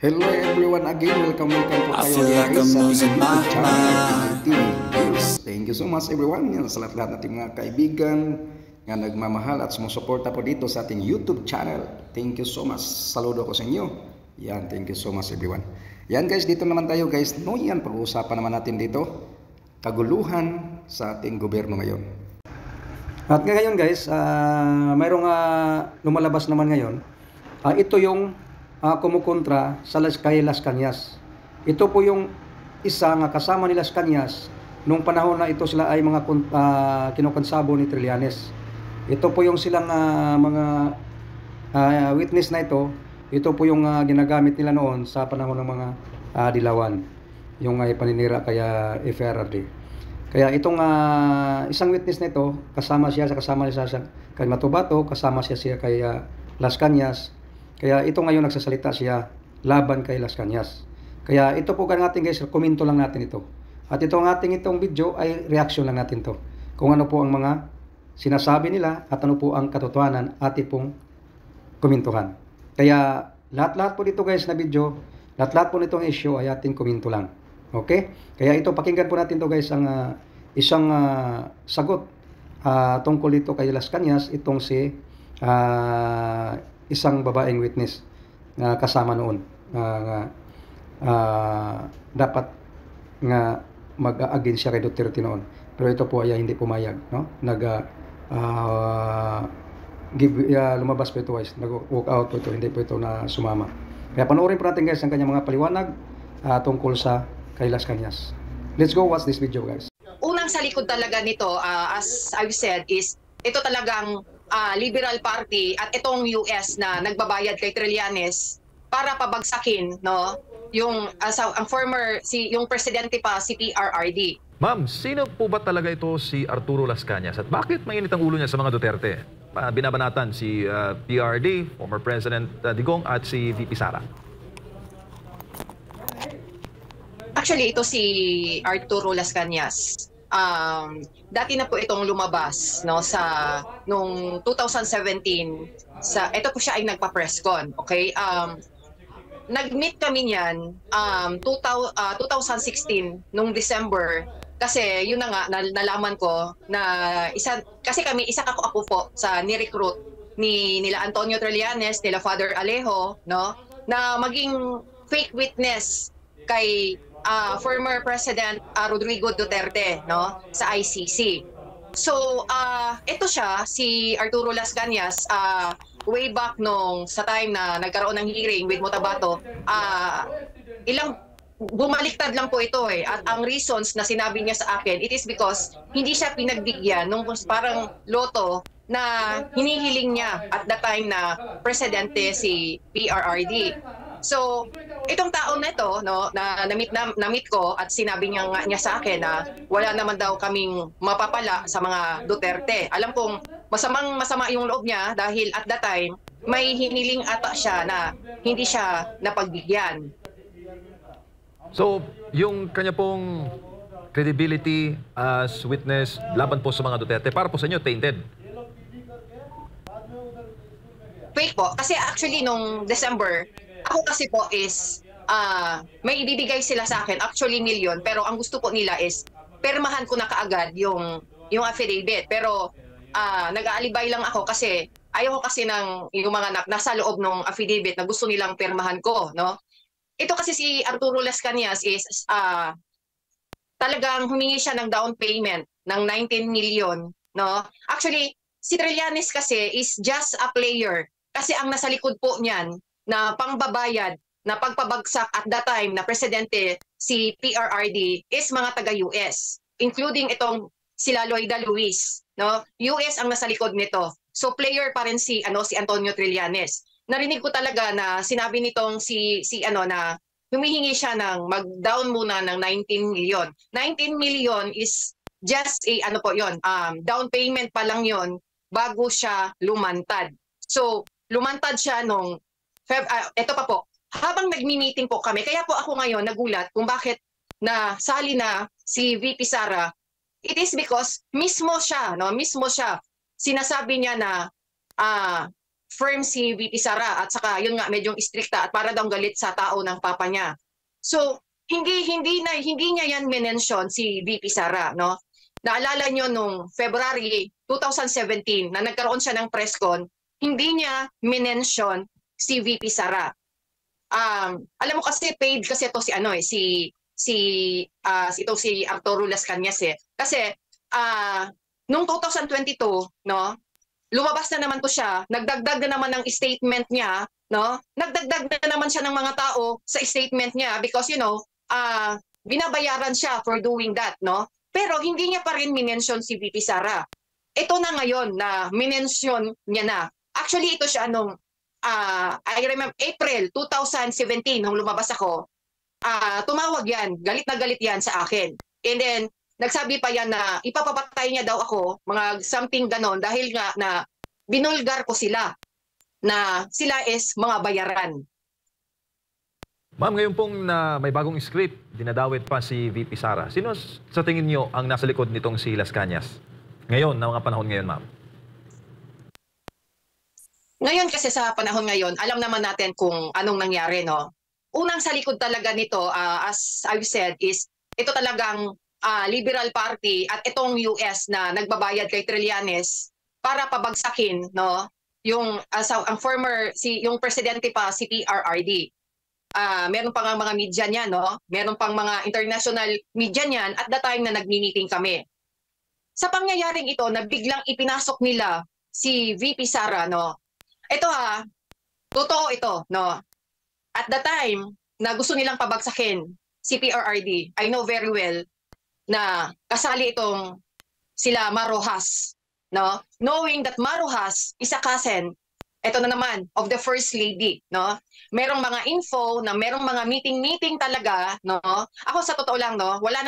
Hello everyone again, welcome po tayo like guys sa losing ating my YouTube channel mind. TV News. Thank you so much everyone, yan, sa lahat nating mga kaibigan nga nagmamahal at sumusuporta po dito sa ating YouTube channel. Thank you so much, saludo ko sa inyo. Yan, thank you so much everyone. Yan guys, dito naman tayo guys, no yan, pag-uusapan naman natin dito, kaguluhan sa ating gobyerno ngayon. At ngayon guys, mayroong lumalabas naman ngayon, ito yung kumukontra sa kay Las Cañas. Ito po yung isa nga kasama ni Las Cañas nung panahon na ito sila ay mga kinokonsabo ni Trillanes. Ito po yung silang mga witness na ito. Ito po yung ginagamit nila noon sa panahon ng mga dilawan. Yung paninira kaya FRD. Kaya itong isang witness na ito, kasama siya kay Matubato, kasama siya kay Las Cañas. Kaya ito ngayon nagsasalita siya laban kay Las Cañas. Kaya ito po natin guys, komento lang natin ito. At itong itong video ay reaction lang natin to. Kung ano po ang mga sinasabi nila at ano po ang katotohanan ating pong komentuhan. Kaya lahat-lahat po dito guys na video, lahat-lahat po nitong issue ay ating komento lang. Okay? Kaya ito, pakinggan po natin to guys ang isang sagot tungkol dito kay Las Cañas, itong si isang babaeng witness na kasama noon dapat nga mag-against siya kay Duterte noon, pero ito po ay hindi pumayag, no? Lumabas po ito guys, nag-walk out po ito, hindi po ito na sumama. Kaya panoorin po natin guys ang kanyang mga paliwanag tungkol sa kay Las Cañas. Let's go watch this video guys. Unang sa likod talaga nito, as I've said, is ito talagang Liberal Party at itong US na nagbabayad kay Trillanes para pabagsakin, no, yung ang former yung presidente pa si PRRD. Ma'am, sino po ba talaga ito si Arturo Las Cañas at bakit mainit ang ulo niya sa mga Duterte? Binabanatan si PRD, former President Digong at si VP Sara. Actually, ito si Arturo Las Cañas. Dati na po itong lumabas, no, sa nung 2017 ito po siya ay nagpa-presscon, okay? Nag-meet kami niyan 2016 nung December, kasi yun na nga nalaman ko na kasi kami ako po sa ni-recruit nila Antonio Trillanes, nila Father Alejo, no, na maging fake witness kay former President Rodrigo Duterte, no, sa ICC. So, ito siya, si Arturo Las Cañas, way back nung sa time na nagkaroon ng hearing with Mutabato, bumaliktad lang po ito eh. At ang reasons na sinabi niya sa akin, it is because hindi siya pinagbigyan nung parang loto na hinihiling niya at that time na presidente si PRRD. So, itong taon na ito, no, na na-meet ko at sinabi niya sa akin na wala naman daw kaming mapapala sa mga Duterte. Alam kong masama yung loob niya dahil at that time may hiniling ata siya na hindi siya napagbigyan. So, yung kanya pong credibility as witness laban po sa mga Duterte, para po sa inyo, tainted? Fake po. Kasi actually nung December, ako kasi po is may ibibigay sila sa akin, actually million, pero ang gusto po nila is permahan ko na kaagad yung affidavit. Pero nag-aalibay lang ako kasi ayaw ko kasi yung mga nasa loob ng affidavit na gusto nilang permahan ko, no? Ito kasi si Arturo Las Cañas is talagang humingi siya ng down payment ng 19 million, no? Actually, si Trillanes kasi is just a player kasi ang nasa likod po niyan na pangbabayad na pagpabagsak at that time na presidente si PRRD is mga taga-US, including itong sila Loida Luis, no? US ang nasa likod nito. So player pa rin si Antonio Trillanes. Narinig ko talaga na sinabi nitong si na humihingi siya ng mag-down muna ng 19 million. 19 million is just a down payment pa lang yon bago siya lumantad. So lumantad siya nung ito pa po, habang nagmi-meeting po kami, kaya po ako ngayon nagulat kung bakit nasali na si VP Sara. It is because mismo siya sinasabi niya na firm si VP Sara at saka yun nga medyo stricta at para daw galit sa tao ng papa niya. So hindi niya yan minention si VP Sara, no? Naalala nyo nung February 2017 na nagkaroon siya ng press con, hindi niya minention si VP Sara. Alam mo kasi paid kasi ito si Arturo Las Cañas eh. Kasi nung 2022, no, lumabas na naman to siya, nagdagdag na naman ng statement niya, no? Nagdagdag na naman siya ng mga tao sa statement niya because binabayaran siya for doing that, no? Pero hindi niya pa rin minention si VP Sara. Ito na ngayon na minention niya na. Actually ito siya nung I remember April 2017 nung lumabas ako. Tumawag yan, galit na galit yan sa akin. And then nagsabi pa yan na ipapapatay niya daw ako, mga something ganon, dahil nga na binulgar ko sila, na sila is mga bayaran. Ma'am, ngayon pong na may bagong script, dinadawit pa si VP Sara. Sino sa tingin niyo ang nasa likod nitong si Las Cañas? Ngayon, na mga panahon ngayon, ma'am. Ngayon kasi sa panahon ngayon, alam naman natin kung anong nangyari, no? Unang sa likod talaga nito, as I've said, is ito talagang Liberal Party at itong US na nagbabayad kay Trillanes para pabagsakin, no, yung ang yung presidente pa si PRRD. Meron pang mga media niya, no, meron pang mga international media niyan at the time na nagmi-meeting kami. Sa pangyayaring ito na biglang ipinasok nila si VP Sara, no. Ito totoo ito, no. At the time na gusto nilang pabagsakin si PRRD, I know very well na kasali itong sila Marojas, no? Knowing that Marojas is a cousin, ito na naman, of the First Lady, no? Merong mga info na merong mga meeting talaga, no? Ako sa totoo lang, no? Wala